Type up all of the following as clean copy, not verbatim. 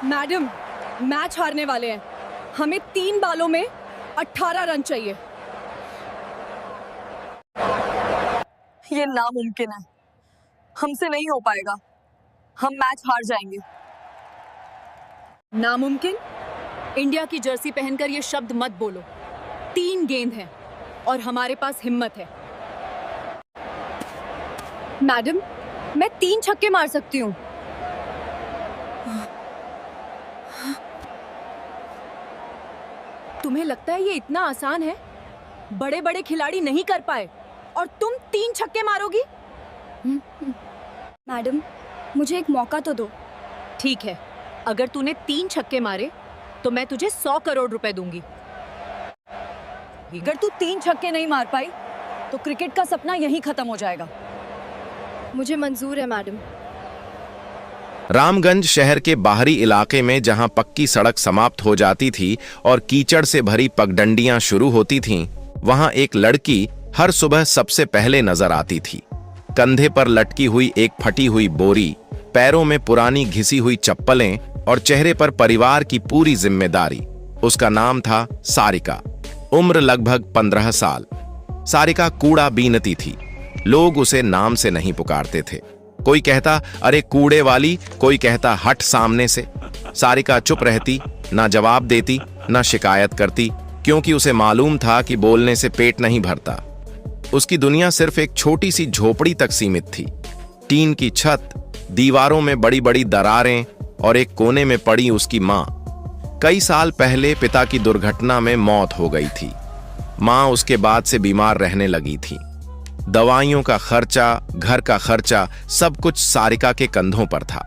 Madam, match हारने वाले हैं। हमें 3 बालों में 18 रन चाहिए। ये नामुमकिन है, हमसे नहीं हो पाएगा। हम मैच हार जाएंगे। नामुमकिन? इंडिया की जर्सी पहनकर ये शब्द मत बोलो। 3 गेंद हैं और हमारे पास हिम्मत है। मैडम, मैं 3 छक्के मार सकती हूँ। तुम्हें लगता है ये इतना आसान है? बड़े बड़े खिलाड़ी नहीं कर पाए और तुम 3 छक्के मारोगी? मैडम, मुझे एक मौका तो दो। ठीक है, अगर तूने 3 छक्के मारे तो मैं तुझे 100 करोड़ रुपए दूंगी। अगर तू 3 छक्के नहीं मार पाई तो क्रिकेट का सपना यहीं खत्म हो जाएगा। मुझे मंजूर है मैडम। रामगंज शहर के बाहरी इलाके में जहां पक्की सड़क समाप्त हो जाती थी और कीचड़ से भरी पगडंडियां शुरू होती थीं, वहां एक लड़की हर सुबह सबसे पहले नजर आती थी। कंधे पर लटकी हुई एक फटी हुई बोरी, पैरों में पुरानी घिसी हुई चप्पलें और चेहरे पर परिवार की पूरी जिम्मेदारी। उसका नाम था सारिका। उम्र लगभग 15 साल। सारिका कूड़ा बीनती थी। लोग उसे नाम से नहीं पुकारते थे। कोई कहता अरे कूड़े वाली, कोई कहता हट सामने से। सारिका चुप रहती, ना जवाब देती, ना शिकायत करती, क्योंकि उसे मालूम था कि बोलने से पेट नहीं भरता। उसकी दुनिया सिर्फ एक छोटी सी झोपड़ी तक सीमित थी। टीन की छत, दीवारों में बड़ी बड़ी दरारें और एक कोने में पड़ी उसकी मां। कई साल पहले पिता की दुर्घटना में मौत हो गई थी। मां उसके बाद से बीमार रहने लगी थी। दवाइयों का खर्चा, घर का खर्चा, सब कुछ सारिका के कंधों पर था।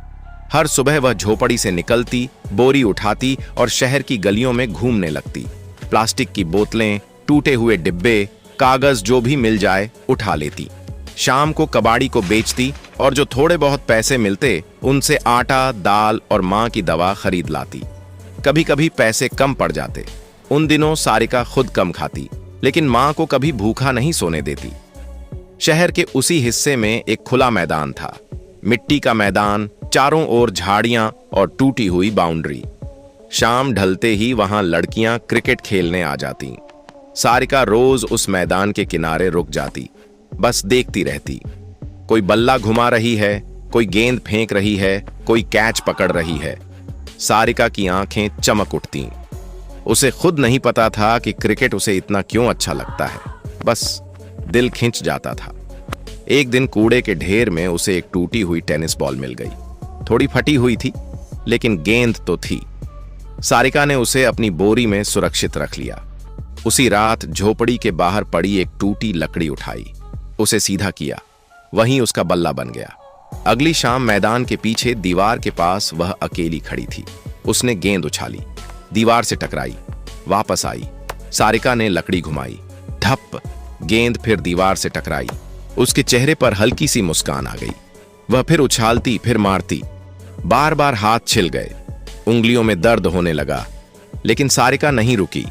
हर सुबह वह झोपड़ी से निकलती, बोरी उठाती और शहर की गलियों में घूमने लगती। प्लास्टिक की बोतलें, टूटे हुए डिब्बे, कागज जो भी मिल जाए उठा लेती। शाम को कबाड़ी को बेचती और जो थोड़े बहुत पैसे मिलते उनसे आटा, दाल और मां की दवा खरीद लाती। कभी कभी पैसे कम पड़ जाते। उन दिनों सारिका खुद कम खाती, लेकिन मां को कभी भूखा नहीं सोने देती। शहर के उसी हिस्से में एक खुला मैदान था। मिट्टी का मैदान, चारों ओर झाड़ियां और टूटी हुई बाउंड्री। शाम ढलते ही वहां लड़कियां क्रिकेट खेलने आ जाती। सारिका रोज उस मैदान के किनारे रुक जाती, बस देखती रहती। कोई बल्ला घुमा रही है, कोई गेंद फेंक रही है, कोई कैच पकड़ रही है। सारिका की आंखें चमक उठतीं। उसे खुद नहीं पता था कि क्रिकेट उसे इतना क्यों अच्छा लगता है, बस दिल खिंच जाता था। एक दिन कूड़े के ढेर में उसे एक टूटी हुई टेनिस बॉल मिल गई। थोड़ी फटी हुई थी, लेकिन गेंद तो थी। सारिका ने उसे अपनी बोरी में सुरक्षित रख लिया। उसी रात झोपड़ी के बाहर पड़ी एक टूटी लकड़ी उठाई, उसे सीधा किया, वहीं उसका बल्ला बन गया। अगली शाम मैदान के पीछे दीवार के पास वह अकेली खड़ी थी। उसने गेंद उछाली, दीवार से टकराई, वापस आई। सारिका ने लकड़ी घुमाई, धप, गेंद फिर दीवार से टकराई। उसके चेहरे पर हल्की सी मुस्कान आ गई। वह फिर उछालती, फिर मारती। बार बार हाथ छिल गए, उंगलियों में दर्द होने लगा, लेकिन सारिका नहीं रुकी।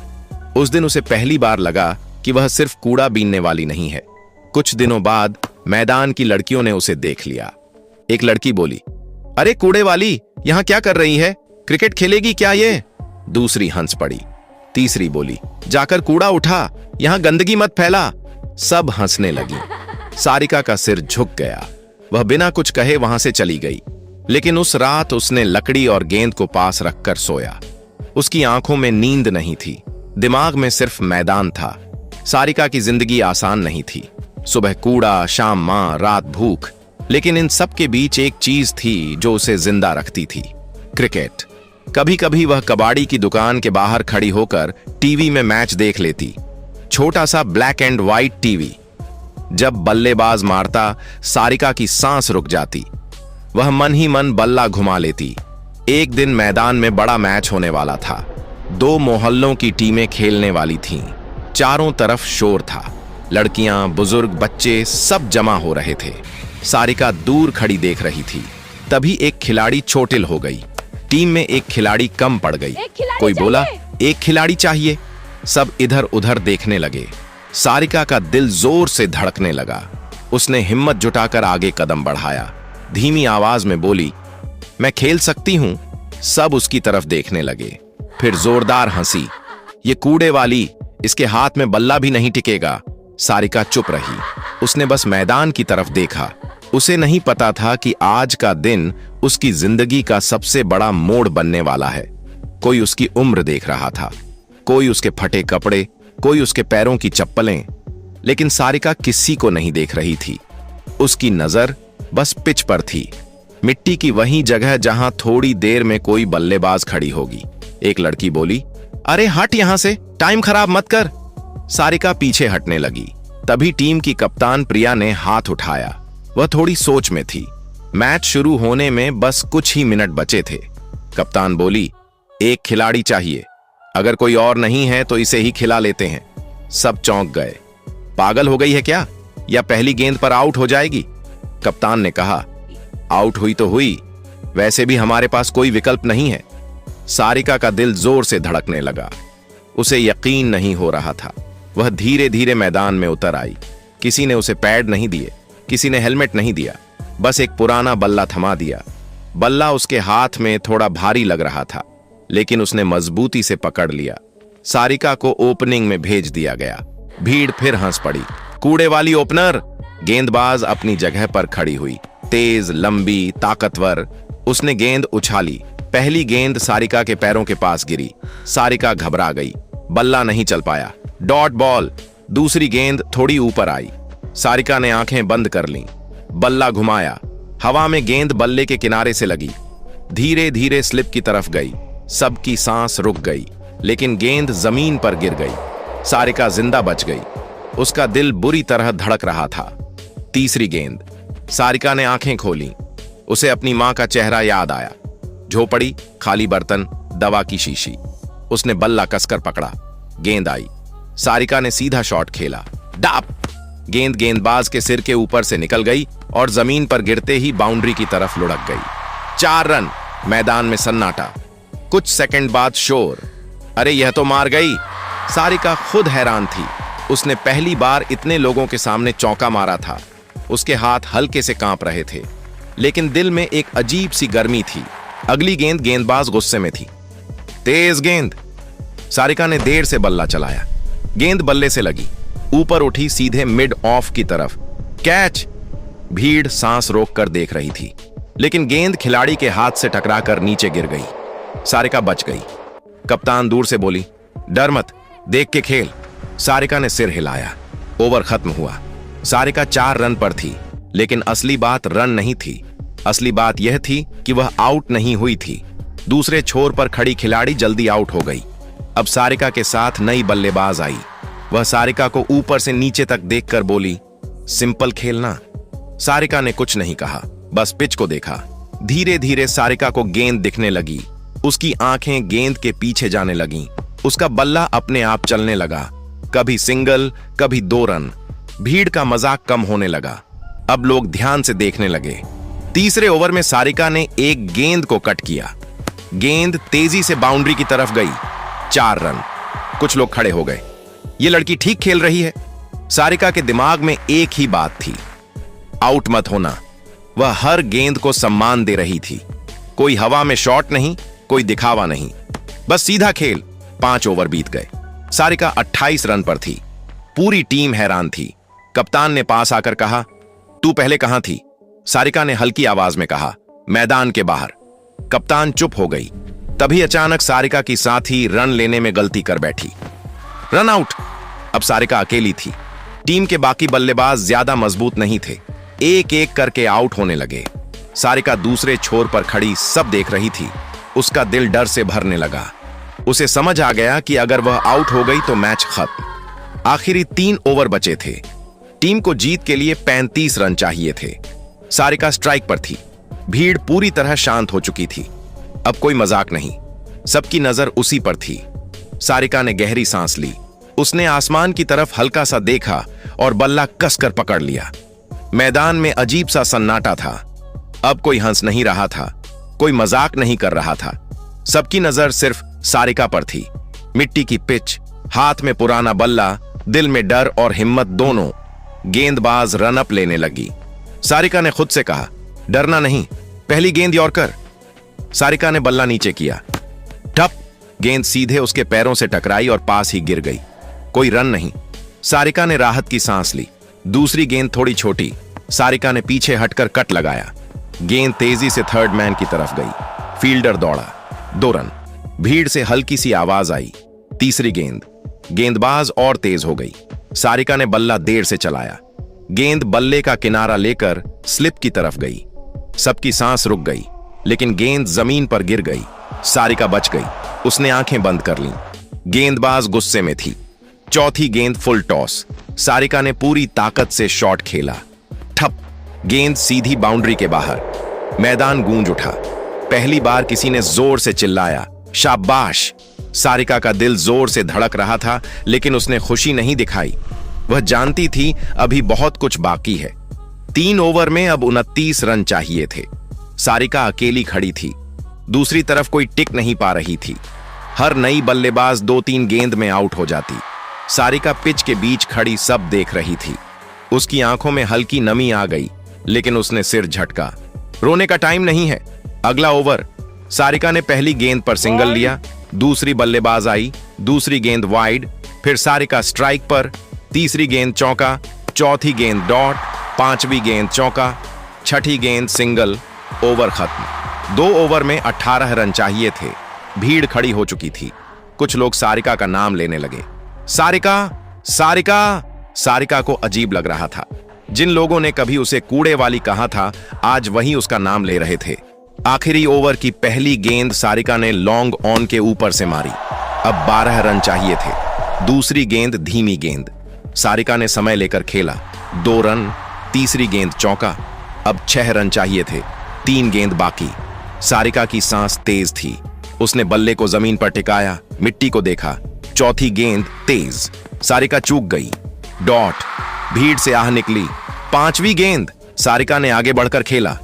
उस दिन उसे पहली बार लगा कि वह सिर्फ कूड़ा बीनने वाली नहीं है। कुछ दिनों बाद मैदान की लड़कियों ने उसे देख लिया। एक लड़की बोली, अरे कूड़े वाली, यहां क्या कर रही है? क्रिकेट खेलेगी क्या ये? दूसरी हंस पड़ी। तीसरी बोली, जाकर कूड़ा उठा, यहां गंदगी मत फैला। सब हंसने लगी। सारिका का सिर झुक गया। वह बिना कुछ कहे वहां से चली गई। लेकिन उस रात उसने लकड़ी और गेंद को पास रखकर सोया। उसकी आंखों में नींद नहीं थी, दिमाग में सिर्फ मैदान था। सारिका की जिंदगी आसान नहीं थी। सुबह कूड़ा, शाम मां, रात भूख, लेकिन इन सब के बीच एक चीज थी जो उसे जिंदा रखती थी, क्रिकेट। कभी कभी वह कबाड़ी की दुकान के बाहर खड़ी होकर टीवी में मैच देख लेती। छोटा सा ब्लैक एंड व्हाइट टीवी। जब बल्लेबाज मारता, सारिका की सांस रुक जाती। वह मन ही मन बल्ला घुमा लेती। एक दिन मैदान में बड़ा मैच होने वाला था। 2 मोहल्लों की टीमें खेलने वाली थीं। चारों तरफ शोर था। लड़कियां, बुजुर्ग, बच्चे सब जमा हो रहे थे। सारिका दूर खड़ी देख रही थी। तभी एक खिलाड़ी चोटिल हो गई। टीम में एक खिलाड़ी कम पड़ गई। कोई बोला, एक खिलाड़ी चाहिए। सब इधर उधर देखने लगे। सारिका का दिल जोर से धड़कने लगा। उसने हिम्मत जुटाकर आगे कदम बढ़ाया। धीमी आवाज में बोली, मैं खेल सकती हूं। सब उसकी तरफ देखने लगे। फिर जोरदार हंसी। ये कूड़े वाली, इसके हाथ में बल्ला भी नहीं टिकेगा। सारिका चुप रही। उसने बस मैदान की तरफ देखा। उसे नहीं पता था कि आज का दिन उसकी जिंदगी का सबसे बड़ा मोड़ बनने वाला है। कोई उसकी उम्र देख रहा था, कोई उसके फटे कपड़े, कोई उसके पैरों की चप्पलें, लेकिन सारिका किसी को नहीं देख रही थी। उसकी नजर बस पिच पर थी, मिट्टी की वही जगह जहां थोड़ी देर में कोई बल्लेबाज खड़ी होगी। एक लड़की बोली, अरे हट यहां से, टाइम खराब मत कर। सारिका पीछे हटने लगी। तभी टीम की कप्तान प्रिया ने हाथ उठाया। वह थोड़ी सोच में थी। मैच शुरू होने में बस कुछ ही मिनट बचे थे। कप्तान बोली, एक खिलाड़ी चाहिए, अगर कोई और नहीं है तो इसे ही खिला लेते हैं। सब चौंक गए। पागल हो गई है क्या, या पहली गेंद पर आउट हो जाएगी? कप्तान ने कहा, आउट हुई तो हुई, वैसे भी हमारे पास कोई विकल्प नहीं है। सारिका का दिल जोर से धड़कने लगा। उसे यकीन नहीं हो रहा था। वह धीरे धीरे मैदान में उतर आई। किसी ने उसे पैड नहीं दिए, किसी ने हेलमेट नहीं दिया, बस एक पुराना बल्ला थमा दिया। बल्ला उसके हाथ में थोड़ा भारी लग रहा था, लेकिन उसने मजबूती से पकड़ लिया। सारिका को ओपनिंग में भेज दिया गया। भीड़ फिर हंस पड़ी। कूड़े वाली ओपनर! गेंदबाज अपनी जगह पर खड़ी हुई, तेज, लंबी, ताकतवर। उसने गेंद उछाली। पहली गेंद सारिका के पैरों के पास गिरी। सारिका घबरा गई। बल्ला नहीं चल पाया। Dot ball. दूसरी गेंद थोड़ी ऊपर आई। सारिका ने आंखें बंद कर लीं। बल्ला घुमाया। हवा में गेंद बल्ले के किनारे से लगी, धीरे धीरे स्लिप की तरफ गई। सबकी सांस रुक गई, लेकिन गेंद जमीन पर गिर गई। सारिका जिंदा बच गई। उसका दिल बुरी तरह धड़क रहा था। तीसरी गेंद। सारिका ने आंखें खोली। उसे अपनी मां का चेहरा याद आया। झोपड़ी, खाली बर्तन, दवा की शीशी। उसने बल्ला कसकर पकड़ा। गेंद आई। सारिका ने सीधा शॉट खेला। डाप! गेंद गेंदबाज के सिर के ऊपर से निकल गई और जमीन पर गिरते ही बाउंड्री की तरफ लुढ़क गई। 4 रन। मैदान में सन्नाटा। कुछ सेकंड बाद शोर। अरे यह तो मार गई। सारिका खुद हैरान थी। उसने पहली बार इतने लोगों के सामने चौका मारा था। उसके हाथ हल्के से कांप रहे थे, लेकिन दिल में एक अजीब सी गर्मी थी। अगली गेंद गेंदबाज गुस्से में थी। तेज गेंद। सारिका ने देर से बल्ला चलाया। गेंद बल्ले से लगी, ऊपर उठी सीधे मिड ऑफ की तरफ। कैच! भीड़ सांस रोककर देख रही थी, लेकिन गेंद खिलाड़ी के हाथ से टकराकर नीचे गिर गई। सारिका बच गई। कप्तान दूर से बोली, डर मत, देख के खेल। सारिका ने सिर हिलाया। ओवर खत्म हुआ। सारिका 4 रन पर थी, लेकिन असली बात रन नहीं थी। असली बात यह थी कि वह आउट नहीं हुई थी। दूसरे छोर पर खड़ी खिलाड़ी जल्दी आउट हो गई। अब सारिका के साथ नई बल्लेबाज आई। वह सारिका को ऊपर से नीचे तक देखकर बोली, सिंपल खेलना। सारिका ने कुछ नहीं कहा, बस पिच को देखा। धीरे धीरे सारिका को गेंद दिखने लगी। उसकी आंखें गेंद के पीछे जाने लगीं। उसका बल्ला अपने आप चलने लगा, कभी सिंगल, कभी 2 रन। भीड़ का मजाक कम होने लगा। अब लोग ध्यान से देखने लगे। तीसरे ओवर में सारिका ने एक गेंद को कट किया। गेंद तेजी से बाउंड्री की तरफ गई। 4 रन। कुछ लोग खड़े हो गए। ये लड़की ठीक खेल रही है। सारिका के दिमाग में एक ही बात थी, आउट मत होना। वह हर गेंद को सम्मान दे रही थी। कोई हवा में शॉट नहीं, कोई दिखावा नहीं, बस सीधा खेल। 5 ओवर बीत गए। सारिका 28 रन पर थी। पूरी टीम हैरान थी। कप्तान ने पास आकर कहा, तू पहले कहां थी? सारिका ने हल्की आवाज में कहा, मैदान के बाहर। कप्तान चुप हो गई। तभी अचानक सारिका की साथी रन लेने में गलती कर बैठी। Run out. अब सारिका अकेली थी। टीम के बाकी बल्लेबाज ज्यादा मजबूत नहीं थे। एक एक करके आउट होने लगे। सारिका दूसरे छोर पर खड़ी सब देख रही थी। उसका दिल डर से भरने लगा। उसे समझ आ गया कि अगर वह आउट हो गई तो मैच खत्म। आखिरी 3 ओवर बचे थे। टीम को जीत के लिए 35 रन चाहिए थे। सारिका स्ट्राइक पर थी। भीड़ पूरी तरह शांत हो चुकी थी। अब कोई मजाक नहीं, सबकी नजर उसी पर थी। सारिका ने गहरी सांस ली। उसने आसमान की तरफ हल्का सा देखा और बल्ला कसकर पकड़ लिया। मैदान में अजीब सा सन्नाटा था। अब कोई हंस नहीं रहा था, कोई मजाक नहीं कर रहा था। सबकी नजर सिर्फ सारिका पर थी। मिट्टी की पिच, हाथ में पुराना बल्ला, दिल में डर और हिम्मत दोनों। गेंदबाज रन अप लेने लगी। सारिका ने खुद से कहा, डरना नहीं, पहली गेंद यॉर्कर। सारिका ने बल्ला नीचे किया। ठप, गेंद सीधे उसके पैरों से टकराई और पास ही गिर गई। कोई रन नहीं। सारिका ने राहत की सांस ली। दूसरी गेंद थोड़ी छोटी। सारिका ने पीछे हटकर कट लगाया। गेंद तेजी से थर्ड मैन की तरफ गई। फील्डर दौड़ा। 2 रन। भीड़ से हल्की सी आवाज आई। तीसरी गेंद। गेंदबाज और तेज हो गई। सारिका ने बल्ला देर से चलाया। गेंद बल्ले का किनारा लेकर स्लिप की तरफ गई। सबकी सांस रुक गई, लेकिन गेंद जमीन पर गिर गई। सारिका बच गई। उसने आंखें बंद कर लीं। गेंदबाज गुस्से में थी। चौथी गेंद फुल टॉस। सारिका ने पूरी ताकत से शॉट खेला। ठप, गेंद सीधी बाउंड्री के बाहर। मैदान गूंज उठा। पहली बार किसी ने जोर से चिल्लाया, शाबाश। सारिका का दिल जोर से धड़क रहा था, लेकिन उसने खुशी नहीं दिखाई। वह जानती थी अभी बहुत कुछ बाकी है। 3 ओवर में अब 29 रन चाहिए थे। सारिका अकेली खड़ी थी। दूसरी तरफ कोई टिक नहीं पा रही थी। हर नई बल्लेबाज 2-3 गेंद में आउट हो जाती। सारिका पिच के बीच खड़ी सब देख रही थी। उसकी आंखों में हल्की नमी आ गई, लेकिन उसने सिर झटका। रोने का टाइम नहीं है। अगला ओवर। सारिका ने पहली गेंद पर सिंगल लिया। दूसरी बल्लेबाज आई। दूसरी गेंद वाइड। फिर सारिका स्ट्राइक पर। तीसरी गेंद चौका। चौथी गेंद डॉट। 5वीं गेंद चौका। छठी गेंद सिंगल। ओवर खत्म। 2 ओवर में 18 रन चाहिए थे। भीड़ खड़ी हो चुकी थी। कुछ लोग सारिका का नाम लेने लगे। सारिका, सारिका। सारिका को अजीब लग रहा था। जिन लोगों ने कभी उसे कूड़े वाली कहा था, आज वही उसका नाम ले रहे थे। आखिरी ओवर की पहली गेंद सारिका ने लॉन्ग ऑन के ऊपर से मारी। अब 12 रन चाहिए थे। दूसरी गेंद धीमी गेंद। सारिका ने समय लेकर खेला। 2 रन। तीसरी गेंद चौका। अब 6 रन चाहिए थे। 3 गेंद बाकी। सारिका की सांस तेज थी। उसने बल्ले को जमीन पर टिकाया, मिट्टी को देखा। चौथी गेंद तेज। सारिका चूक गई। डॉट। भीड़ से आह निकली। 5वीं गेंद। सारिका ने आगे बढ़कर खेला।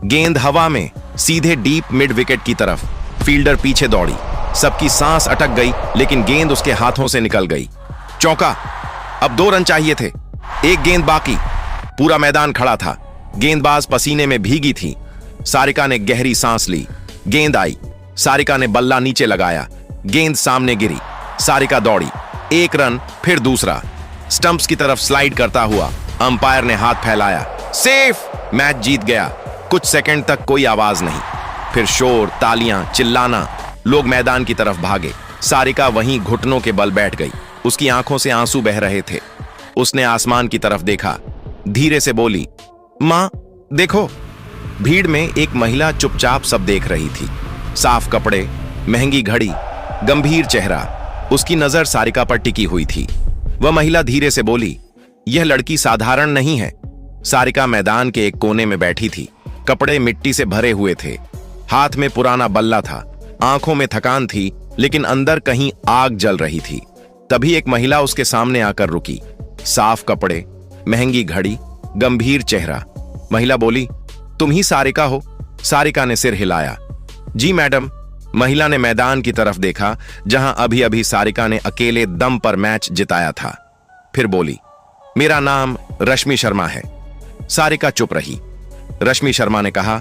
गेंद हवा में, सीधे डीप मिड विकेट की तरफ। फील्डर पीछे दौड़ी। सबकी सांस अटक गई, लेकिन गेंद उसके हाथों से निकल गई। चौका। अब 2 रन चाहिए थे। 1 गेंद बाकी। पूरा मैदान खड़ा था। गेंदबाज पसीने में भीगी थी। सारिका ने गहरी सांस ली। गेंद आई। सारिका ने बल्ला नीचे लगाया। गेंद सामने गिरी। सारिका दौड़ी। 1 रन, फिर दूसरा। स्टंप्स की तरफ स्लाइड करता हुआ अंपायर ने हाथ फैलाया। सेफ। मैच जीत गया। कुछ सेकंड तक कोई आवाज नहीं। फिर शोर, तालियां, चिल्लाना। लोग मैदान की तरफ भागे। सारिका वहीं घुटनों के बल बैठ गई। उसकी आंखों से आंसू बह रहे थे। उसने आसमान की तरफ देखा। धीरे से बोली, मां, देखो। भीड़ में एक महिला चुपचाप सब देख रही थी। साफ कपड़े, महंगी घड़ी, गंभीर चेहरा। उसकी नजर सारिका पर टिकी हुई थी। वह महिला धीरे से बोली, यह लड़की साधारण नहीं है। सारिका मैदान के एक कोने में बैठी थी। कपड़े मिट्टी से भरे हुए थे। हाथ में पुराना बल्ला था। आंखों में थकान थी, लेकिन अंदर कहीं आग जल रही थी। तभी एक महिला उसके सामने आकर रुकी। साफ कपड़े, महंगी घड़ी, गंभीर चेहरा। महिला बोली, तुम ही सारिका हो? सारिका ने सिर हिलाया। जी मैडम। महिला ने मैदान की तरफ देखा, जहां अभी अभी सारिका ने अकेले दम पर मैच जिताया था। फिर बोली, मेरा नाम रश्मि शर्मा है। सारिका चुप रही। रश्मि शर्मा ने कहा,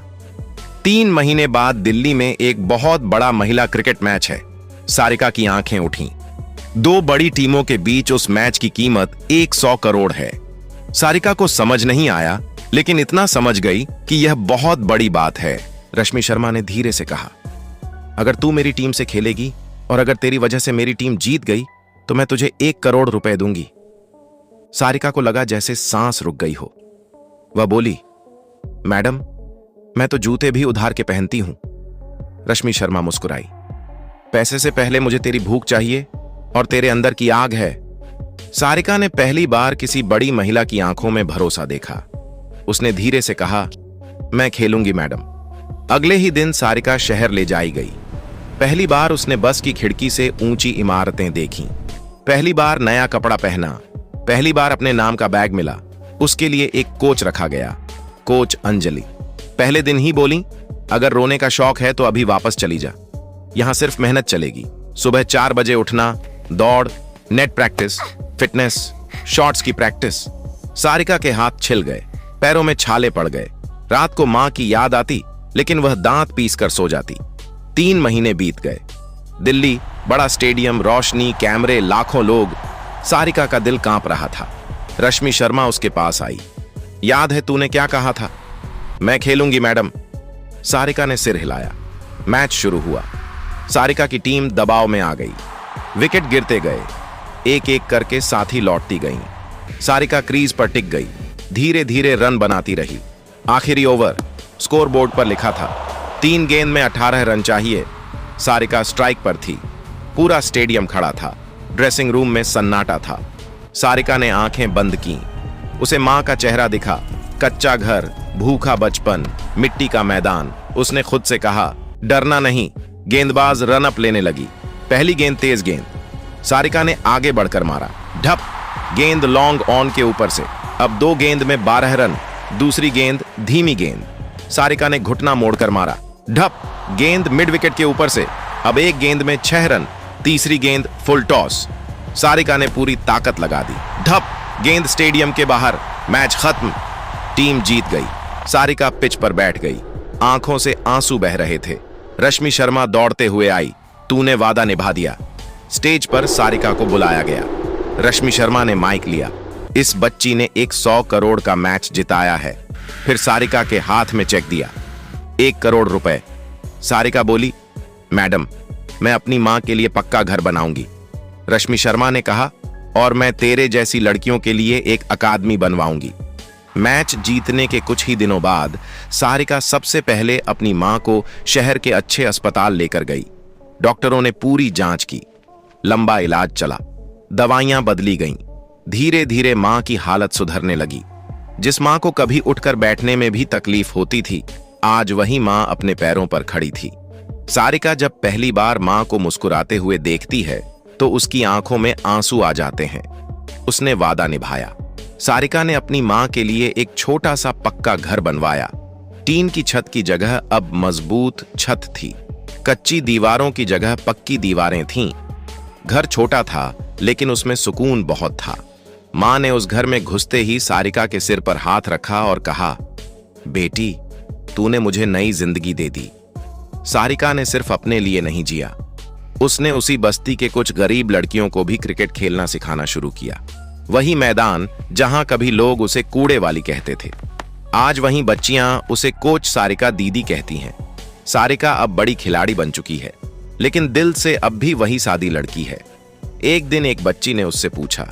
3 महीने बाद दिल्ली में एक बहुत बड़ा महिला क्रिकेट मैच है। सारिका की आंखें उठीं। 2 बड़ी टीमों के बीच उस मैच की कीमत 100 करोड़ है। सारिका को समझ नहीं आया, लेकिन इतना समझ गई कि यह बहुत बड़ी बात है। रश्मि शर्मा ने धीरे से कहा, अगर तू मेरी टीम से खेलेगी और अगर तेरी वजह से मेरी टीम जीत गई तो मैं तुझे 1 करोड़ रुपए दूंगी। सारिका को लगा जैसे सांस रुक गई हो। वह बोली, मैडम, मैं तो जूते भी उधार के पहनती हूं। रश्मि शर्मा मुस्कुराई। पैसे से पहले मुझे तेरी भूख चाहिए और तेरे अंदर की आग है। सारिका ने पहली बार किसी बड़ी महिला की आंखों में भरोसा देखा। उसने धीरे से कहा, मैं खेलूंगी मैडम। अगले ही दिन सारिका शहर ले जाई गई। पहली बार उसने बस की खिड़की से ऊंची इमारतें देखीं। पहली बार नया कपड़ा पहना। पहली बार अपने नाम का बैग मिला। उसके लिए एक कोच रखा गया, कोच अंजलि। पहले दिन ही बोली, अगर रोने का शौक है तो अभी वापस चली जा। यहां सिर्फ मेहनत चलेगी। सुबह 4 बजे उठना, दौड़, नेट प्रैक्टिस, फिटनेस, शॉट्स की प्रैक्टिस। सारिका के हाथ छिल गए, पैरों में छाले पड़ गए। रात को मां की याद आती, लेकिन वह दांत पीस कर सो जाती। 3 महीने बीत गए। दिल्ली, बड़ा स्टेडियम, रोशनी, कैमरे, लाखों लोग। सारिका का दिल कांप रहा था। रश्मि शर्मा उसके पास आई। याद है तूने क्या कहा था? मैं खेलूंगी मैडम। सारिका ने सिर हिलाया। मैच शुरू हुआ। सारिका की टीम दबाव में आ गई। विकेट गिरते गए, एक एक करके साथी लौटती गईं। सारिका क्रीज पर टिक गई, धीरे धीरे रन बनाती रही। आखिरी ओवर, स्कोर बोर्ड पर लिखा था 3 गेंद में 18 रन चाहिए। सारिका स्ट्राइक पर थी। पूरा स्टेडियम खड़ा था। ड्रेसिंग रूम में सन्नाटा था। सारिका ने आंखें बंद की। उसे मां का चेहरा दिखा। कच्चा घर, भूखा बचपन, मिट्टी का मैदान। उसने खुद से कहा, डरना नहीं। गेंदबाज रन अप लेने लगी। पहली गेंद तेज गेंद। सारिका ने आगे बढ़कर मारा। ढप, गेंद लॉन्ग ऑन के ऊपर से। अब 2 गेंद में 12 रन। दूसरी गेंद धीमी गेंद। सारिका ने घुटना मोड़कर मारा। ढप, गेंद मिड विकेट के ऊपर से। अब 1 गेंद में 6 रन। तीसरी गेंद फुल टॉस। सारिका ने पूरी ताकत लगा दी। ढप, गेंद स्टेडियम के बाहर। मैच खत्म। टीम जीत गई। सारिका पिच पर बैठ गई। आंखों से आंसू बह रहे थे। रश्मि शर्मा दौड़ते हुए आई। तूने वादा निभा दिया। स्टेज पर सारिका को बुलाया गया। रश्मि शर्मा ने माइक लिया। इस बच्ची ने 100 करोड़ का मैच जिताया है। फिर सारिका के हाथ में चेक दिया, 1 करोड़ रुपए। सारिका बोली, मैडम, मैं अपनी मां के लिए पक्का घर बनाऊंगी। रश्मि शर्मा ने कहा, और मैं तेरे जैसी लड़कियों के लिए एक अकादमी बनवाऊंगी। मैच जीतने के कुछ ही दिनों बाद सारिका सबसे पहले अपनी मां को शहर के अच्छे अस्पताल लेकर गई। डॉक्टरों ने पूरी जांच की। लंबा इलाज चला। दवाइयां बदली गईं। धीरे धीरे मां की हालत सुधरने लगी। जिस मां को कभी उठकर बैठने में भी तकलीफ होती थी, आज वही मां अपने पैरों पर खड़ी थी। सारिका जब पहली बार मां को मुस्कुराते हुए देखती है तो उसकी आंखों में आंसू आ जाते हैं। उसने वादा निभाया। सारिका ने अपनी मां के लिए एक छोटा सा पक्का घर बनवाया। टीन की छत की जगह अब मजबूत छत थी। कच्ची दीवारों की जगह पक्की दीवारें थीं। घर छोटा था लेकिन उसमें सुकून बहुत था। मां ने उस घर में घुसते ही सारिका के सिर पर हाथ रखा और कहा, बेटी, तूने मुझे नई जिंदगी दे दी। सारिका ने सिर्फ अपने लिए नहीं जिया, उसने उसी बस्ती के कुछ गरीब लड़कियों को भी क्रिकेट खेलना सिखाना शुरू किया। वही मैदान जहां कभी लोग उसे कूड़े वाली कहते थे, आज वहीं बच्चियां उसे कोच सारिका दीदी कहती हैं। सारिका अब बड़ी खिलाड़ी बन चुकी है, लेकिन दिल से अब भी वही सादी लड़की है। एक दिन एक बच्ची ने उससे पूछा,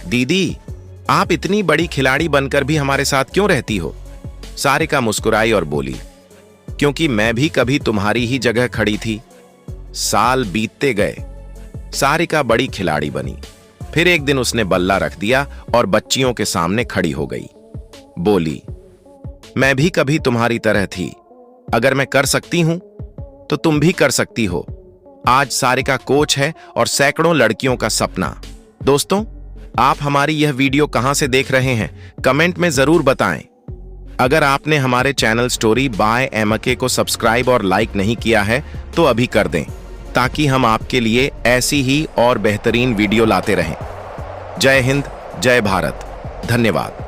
दीदी, आप इतनी बड़ी खिलाड़ी बनकर भी हमारे साथ क्यों रहती हो? सारिका मुस्कुराई और बोली, क्योंकि मैं भी कभी तुम्हारी ही जगह खड़ी थी। साल बीतते गए। सारिका बड़ी खिलाड़ी बनी। फिर एक दिन उसने बल्ला रख दिया और बच्चियों के सामने खड़ी हो गई। बोली, मैं भी कभी तुम्हारी तरह थी। अगर मैं कर सकती हूं तो तुम भी कर सकती हो। आज सारिका कोच है और सैकड़ों लड़कियों का सपना। दोस्तों, आप हमारी यह वीडियो कहां से देख रहे हैं, कमेंट में जरूर बताएं। अगर आपने हमारे चैनल स्टोरी बाय एमके को सब्सक्राइब और लाइक नहीं किया है तो अभी कर दें, ताकि हम आपके लिए ऐसी ही और बेहतरीन वीडियो लाते रहें। जय हिंद, जय भारत। धन्यवाद।